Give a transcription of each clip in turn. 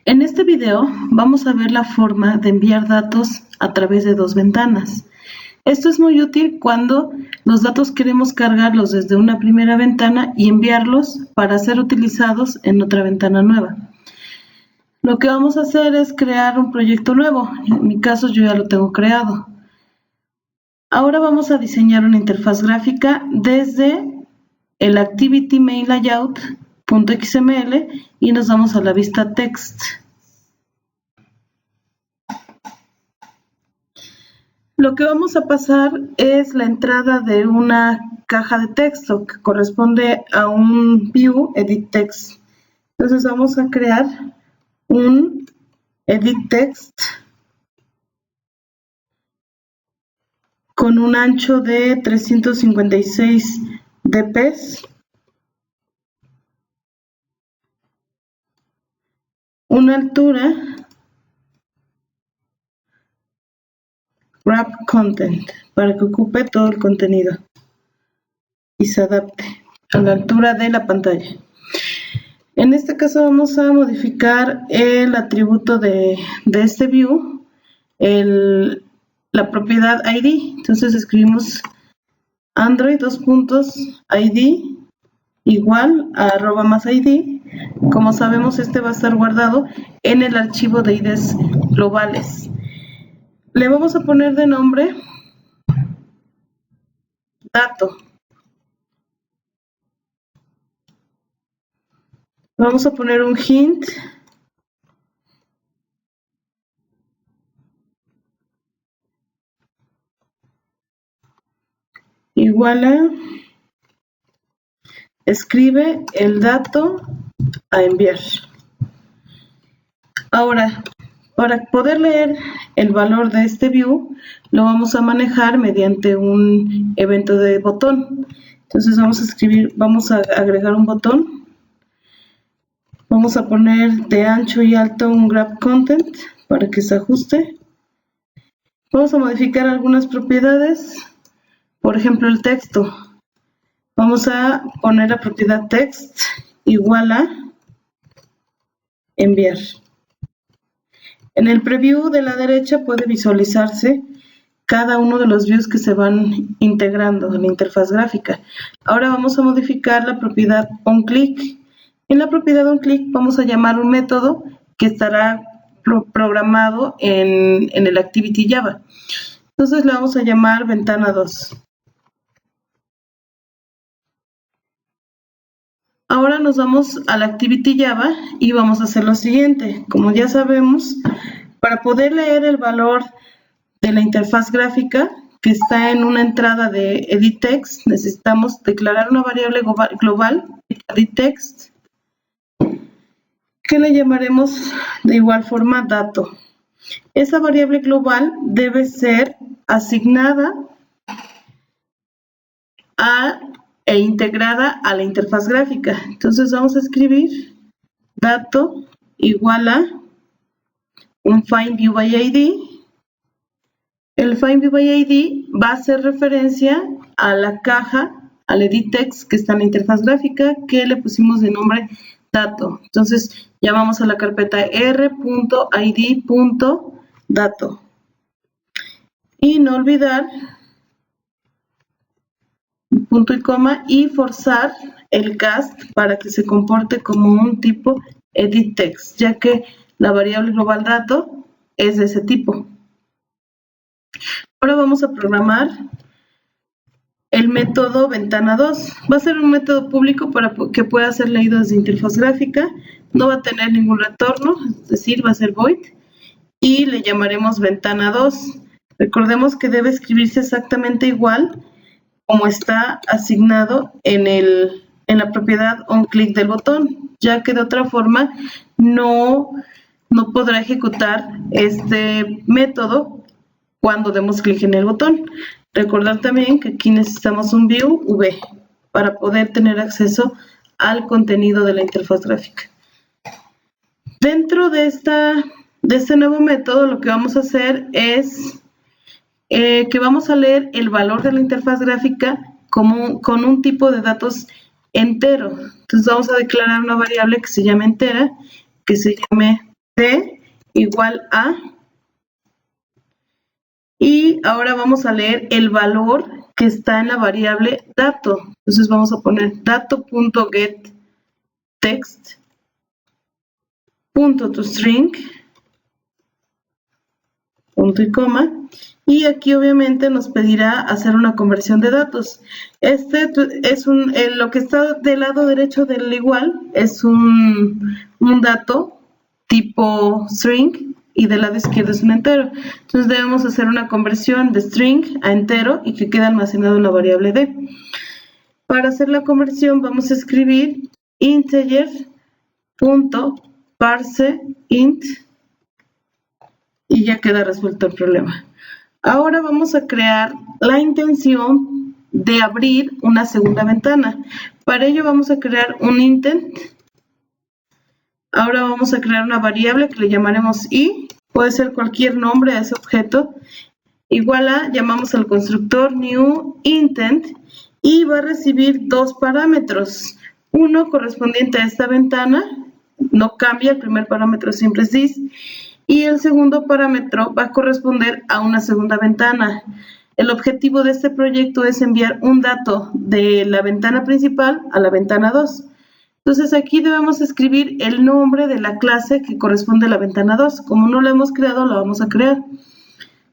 En este video vamos a ver la forma de enviar datos a través de dos ventanas. Esto es muy útil cuando los datos queremos cargarlos desde una primera ventana y enviarlos para ser utilizados en otra ventana nueva. Lo que vamos a hacer es crear un proyecto nuevo. En mi caso yo ya lo tengo creado. Ahora vamos a diseñar una interfaz gráfica desde el Activity Main Layout.xml y nos vamos a la vista text. Lo que vamos a pasar es la entrada de una caja de texto que corresponde a un view edit text. Entonces vamos a crear un edit text con un ancho de 356 dp, una altura wrap content para que ocupe todo el contenido y se adapte a la altura de la pantalla. En este caso vamos a modificar el atributo de este view, la propiedad ID. Entonces escribimos Android id igual a @+id. Como sabemos, este va a estar guardado en el archivo de IDs globales. Le vamos a poner de nombre dato. Vamos a poner un hint igual a escribe el dato a enviar. Ahora, para poder leer el valor de este view, lo vamos a manejar mediante un evento de botón. Entonces vamos a agregar un botón. Vamos a poner de ancho y alto un grab content para que se ajuste. Vamos a modificar algunas propiedades, por ejemplo el texto. Vamos a poner la propiedad text igual a enviar. En el preview de la derecha puede visualizarse cada uno de los views que se van integrando en la interfaz gráfica. Ahora vamos a modificar la propiedad onClick. En la propiedad onClick vamos a llamar un método que estará programado en el Activity Java. Entonces le vamos a llamar ventana 2. Ahora nos vamos al Activity Java y vamos a hacer lo siguiente. Como ya sabemos, para poder leer el valor de la interfaz gráfica que está en una entrada de edit text, necesitamos declarar una variable global, edit text, que le llamaremos de igual forma dato. Esa variable global debe ser asignada e integrada a la interfaz gráfica. Entonces vamos a escribir dato igual a un findViewById. El findViewById va a hacer referencia a la caja, al edit text que está en la interfaz gráfica, que le pusimos de nombre dato. Entonces llamamos a la carpeta r.id.dato. Y no olvidar punto y coma y forzar el cast para que se comporte como un tipo edit text, ya que la variable global dato es de ese tipo. Ahora vamos a programar el método ventana 2. Va a ser un método público para que pueda ser leído desde interfaz gráfica. No va a tener ningún retorno, es decir, va a ser void. Y le llamaremos ventana 2. Recordemos que debe escribirse exactamente igual como está asignado en la propiedad onClick del botón, ya que de otra forma no podrá ejecutar este método cuando demos clic en el botón. Recordar también que aquí necesitamos un view v para poder tener acceso al contenido de la interfaz gráfica. Dentro de este nuevo método, lo que vamos a hacer es que vamos a leer el valor de la interfaz gráfica con un tipo de datos entero. Entonces vamos a declarar una variable que se llame entera, que se llame D igual a, y ahora vamos a leer el valor que está en la variable dato. Entonces vamos a poner dato.getText.toString, punto y coma, y aquí obviamente nos pedirá hacer una conversión de datos. Este es lo que está del lado derecho del igual, es un dato tipo string, y del lado izquierdo es un entero. Entonces debemos hacer una conversión de string a entero y que quede almacenado en la variable d. Para hacer la conversión vamos a escribir integer.parseInt y ya queda resuelto el problema. Ahora vamos a crear la intención de abrir una segunda ventana. Para ello vamos a crear un intent. Ahora vamos a crear una variable que le llamaremos i, puede ser cualquier nombre a ese objeto, igual a, llamamos al constructor new intent y va a recibir dos parámetros, uno correspondiente a esta ventana, no cambia, el primer parámetro siempre es this, y el segundo parámetro va a corresponder a una segunda ventana. El objetivo de este proyecto es enviar un dato de la ventana principal a la ventana 2. Entonces aquí debemos escribir el nombre de la clase que corresponde a la ventana 2. Como no la hemos creado, la vamos a crear.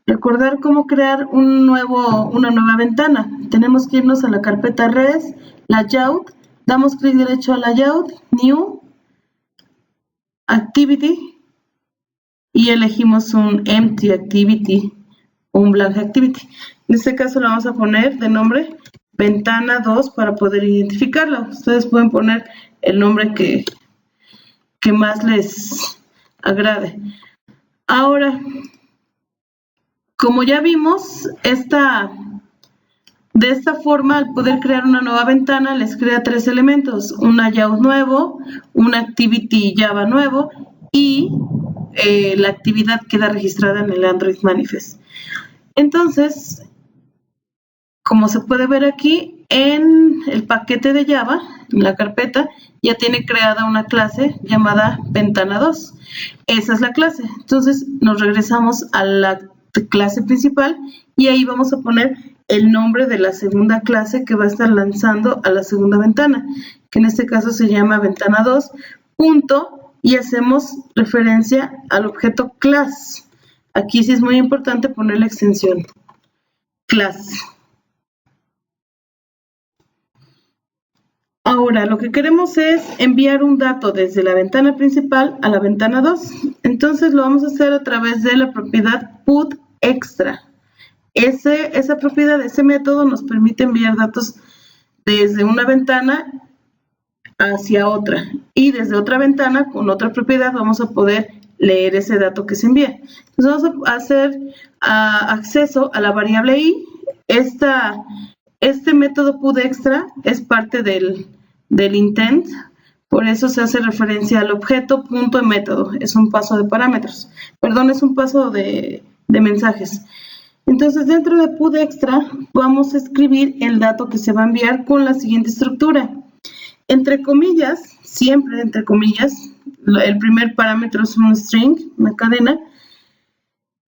Recordar cómo crear una nueva ventana. Tenemos que irnos a la carpeta res, layout, damos clic derecho a layout, new, activity, y elegimos un empty activity o un blank activity. En este caso le vamos a poner de nombre ventana 2 para poder identificarla. Ustedes pueden poner el nombre que más les agrade. Ahora, como ya vimos, de esta forma, al poder crear una nueva ventana, les crea tres elementos: un layout nuevo, un activity Java nuevo y la actividad queda registrada en el Android Manifest. Entonces, como se puede ver aquí, en el paquete de Java, en la carpeta, ya tiene creada una clase llamada ventana 2. Esa es la clase. Entonces nos regresamos a la clase principal y ahí vamos a poner el nombre de la segunda clase que va a estar lanzando a la segunda ventana, que en este caso se llama ventana 2, punto, y hacemos referencia al objeto class. Aquí sí es muy importante poner la extensión class. Ahora, lo que queremos es enviar un dato desde la ventana principal a la ventana 2. Entonces lo vamos a hacer a través de la propiedad putExtra. Esa propiedad, ese método nos permite enviar datos desde una ventana hacia otra. Y desde otra ventana, con otra propiedad, vamos a poder leer ese dato que se envía. Entonces vamos a hacer acceso a la variable i. Este método putExtra es parte del intent, por eso se hace referencia al objeto punto método, es un paso de parámetros, perdón, es un paso de mensajes. Entonces dentro de putExtra vamos a escribir el dato que se va a enviar con la siguiente estructura. Entre comillas, siempre entre comillas, el primer parámetro es un string, una cadena,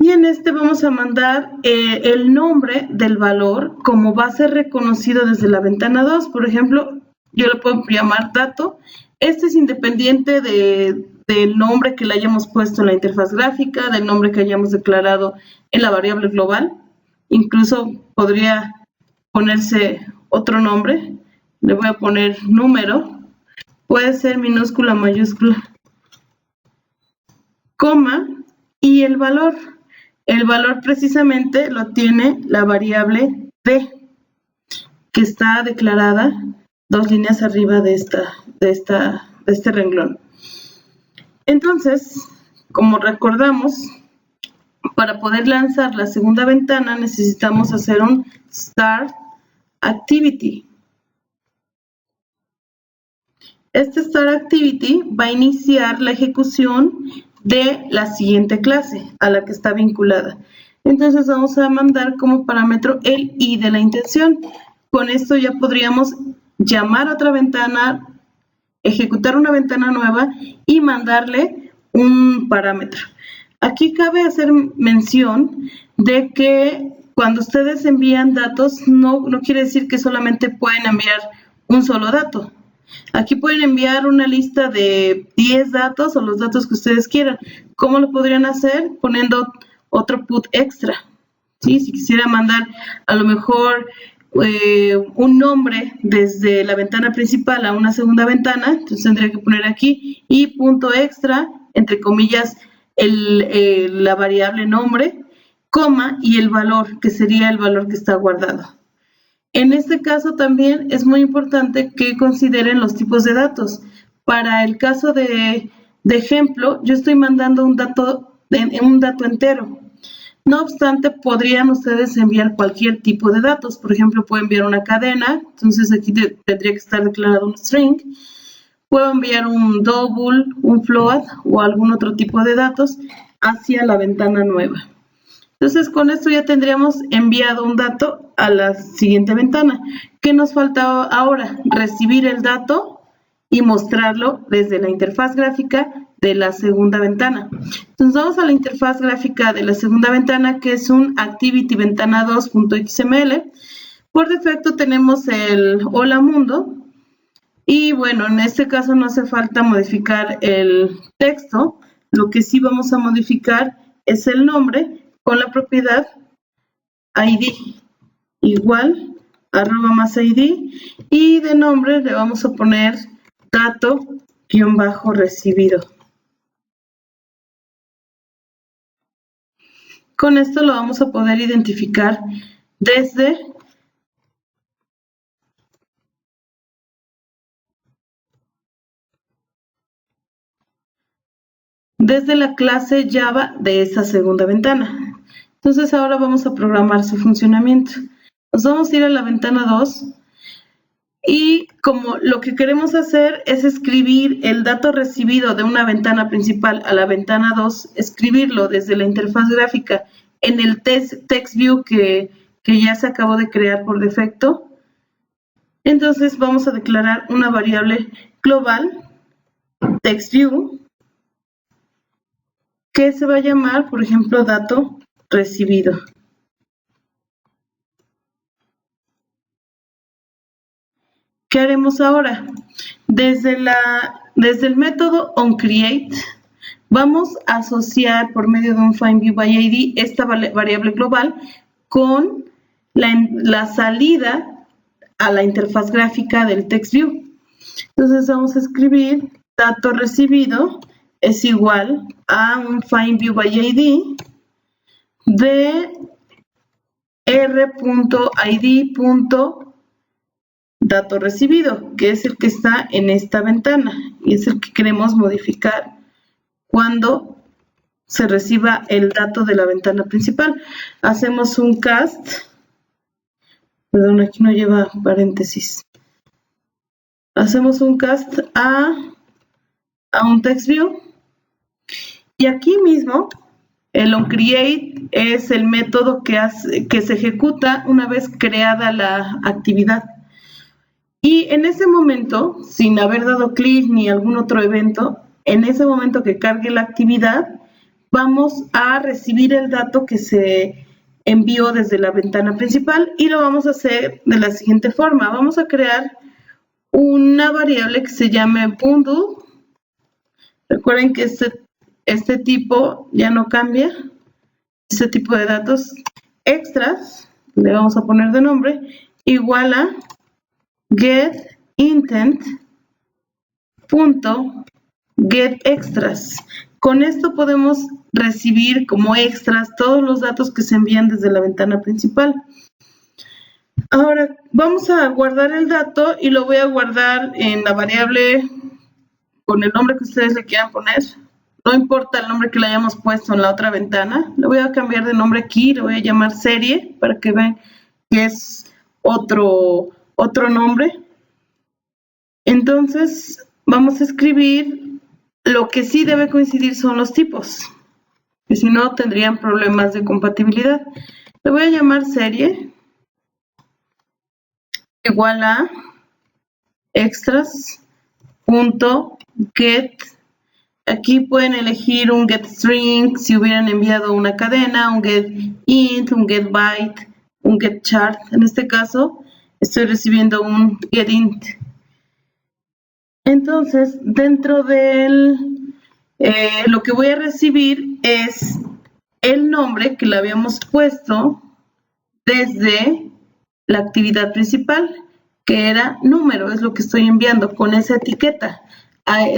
y en este vamos a mandar el nombre del valor como va a ser reconocido desde la ventana 2. Por ejemplo, yo le puedo llamar dato. Este es independiente del nombre que le hayamos puesto en la interfaz gráfica, del nombre que hayamos declarado en la variable global. Incluso podría ponerse otro nombre. Le voy a poner número. Puede ser minúscula, mayúscula, coma, y el valor. El valor precisamente lo tiene la variable d, que está declarada 2 líneas arriba de este renglón. Entonces, como recordamos, para poder lanzar la segunda ventana necesitamos hacer un start activity. Este start activity va a iniciar la ejecución de la siguiente clase a la que está vinculada. Entonces vamos a mandar como parámetro el i de la intención. Con esto ya podríamos llamar a otra ventana, ejecutar una ventana nueva y mandarle un parámetro. Aquí cabe hacer mención de que cuando ustedes envían datos, no quiere decir que solamente pueden enviar un solo dato. Aquí pueden enviar una lista de 10 datos o los datos que ustedes quieran. ¿Cómo lo podrían hacer? Poniendo otro put extra. ¿Sí? Si quisiera mandar a lo mejor un nombre desde la ventana principal a una segunda ventana, entonces tendría que poner aquí y punto extra, entre comillas, la variable nombre, coma y el valor, que sería el valor que está guardado. En este caso también es muy importante que consideren los tipos de datos. Para el caso de ejemplo, yo estoy mandando un dato entero. No obstante, podrían ustedes enviar cualquier tipo de datos. Por ejemplo, puedo enviar una cadena, entonces aquí tendría que estar declarado un string. Puedo enviar un double, un float o algún otro tipo de datos hacia la ventana nueva. Entonces, con esto ya tendríamos enviado un dato a la siguiente ventana. ¿Qué nos falta ahora? Recibir el dato y mostrarlo desde la interfaz gráfica de la segunda ventana. Entonces, vamos a la interfaz gráfica de la segunda ventana, que es un activity ventana2.xml. Por defecto tenemos el hola mundo. Y bueno, en este caso no hace falta modificar el texto. Lo que sí vamos a modificar es el nombre con la propiedad id igual @+id y de nombre le vamos a poner dato-recibido. Con esto lo vamos a poder identificar desde la clase Java de esa segunda ventana. Entonces ahora vamos a programar su funcionamiento. Nos vamos a ir a la ventana 2 y como lo que queremos hacer es escribir el dato recibido de una ventana principal a la ventana 2, escribirlo desde la interfaz gráfica en el text view que ya se acabó de crear por defecto. Entonces vamos a declarar una variable global, textView, que se va a llamar, por ejemplo, dato recibido. ¿Qué haremos ahora? Desde el método onCreate, vamos a asociar por medio de un findViewById esta variable global con la salida a la interfaz gráfica del TextView. Entonces vamos a escribir dato recibido es igual a un findViewById de r.id.dato recibido, que es el que está en esta ventana y es el que queremos modificar cuando se reciba el dato de la ventana principal. Hacemos un cast, perdón, aquí no lleva paréntesis. Hacemos un cast a un TextView y aquí mismo el onCreate es el método que se ejecuta una vez creada la actividad. Y en ese momento, sin haber dado clic ni algún otro evento, en ese momento que cargue la actividad, vamos a recibir el dato que se envió desde la ventana principal y lo vamos a hacer de la siguiente forma. Vamos a crear una variable que se llame bundle. Recuerden que este tipo ya no cambia. Este tipo de datos extras, le vamos a poner de nombre, igual a getIntent.getExtras. Con esto podemos recibir como extras todos los datos que se envían desde la ventana principal. Ahora vamos a guardar el dato y lo voy a guardar en la variable con el nombre que ustedes le quieran poner. No importa el nombre que le hayamos puesto en la otra ventana. Le voy a cambiar de nombre aquí, le voy a llamar serie para que vean que es otro nombre. Entonces vamos a escribir, lo que sí debe coincidir son los tipos, que si no tendrían problemas de compatibilidad. Le voy a llamar serie igual a extras.get Aquí pueden elegir un getString si hubieran enviado una cadena, un getInt, un getByte, un getChart. En este caso, estoy recibiendo un getInt. Entonces, dentro del lo que voy a recibir es el nombre que le habíamos puesto desde la actividad principal, que era número, es lo que estoy enviando con esa etiqueta.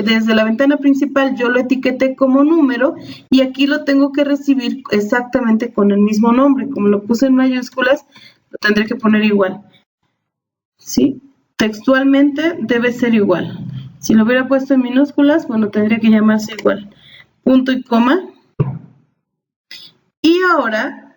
Desde la ventana principal yo lo etiqueté como número y aquí lo tengo que recibir exactamente con el mismo nombre. Como lo puse en mayúsculas, lo tendré que poner igual. ¿Sí? Textualmente debe ser igual. Si lo hubiera puesto en minúsculas, bueno, tendría que llamarse igual. Punto y coma. Y ahora,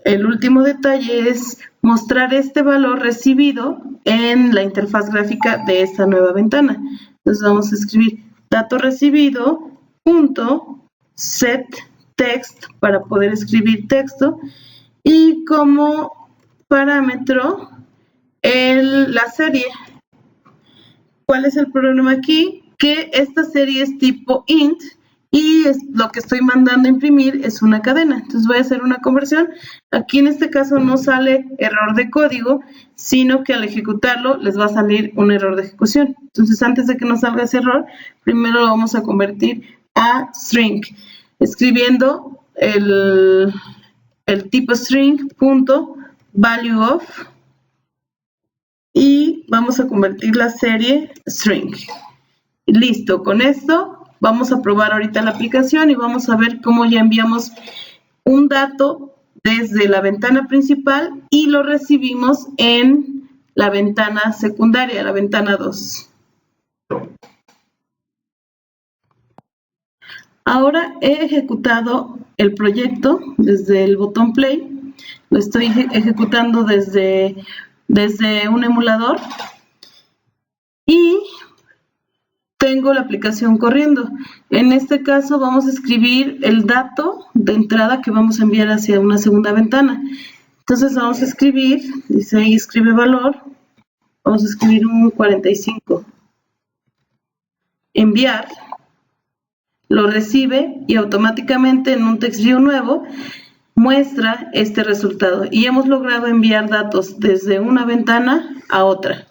el último detalle es mostrar este valor recibido en la interfaz gráfica de esta nueva ventana. Entonces vamos a escribir dato recibido punto set text para poder escribir texto y como parámetro la serie. ¿Cuál es el problema aquí? Que esta serie es tipo int y lo que estoy mandando a imprimir es una cadena. Entonces voy a hacer una conversión. Aquí en este caso no sale error de código, sino que al ejecutarlo les va a salir un error de ejecución. Entonces antes de que nos salga ese error, primero lo vamos a convertir a string, escribiendo el tipo string punto value of y vamos a convertir la serie string. Listo, con esto vamos a probar ahorita la aplicación y vamos a ver cómo ya enviamos un dato desde la ventana principal y lo recibimos en la ventana secundaria, la ventana 2. Ahora he ejecutado el proyecto desde el botón play, lo estoy ejecutando desde un emulador y tengo la aplicación corriendo. En este caso vamos a escribir el dato de entrada que vamos a enviar hacia una segunda ventana. Entonces vamos a escribir, dice ahí escribe valor, vamos a escribir un 45. Enviar, lo recibe y automáticamente en un TextView nuevo muestra este resultado. Y hemos logrado enviar datos desde una ventana a otra.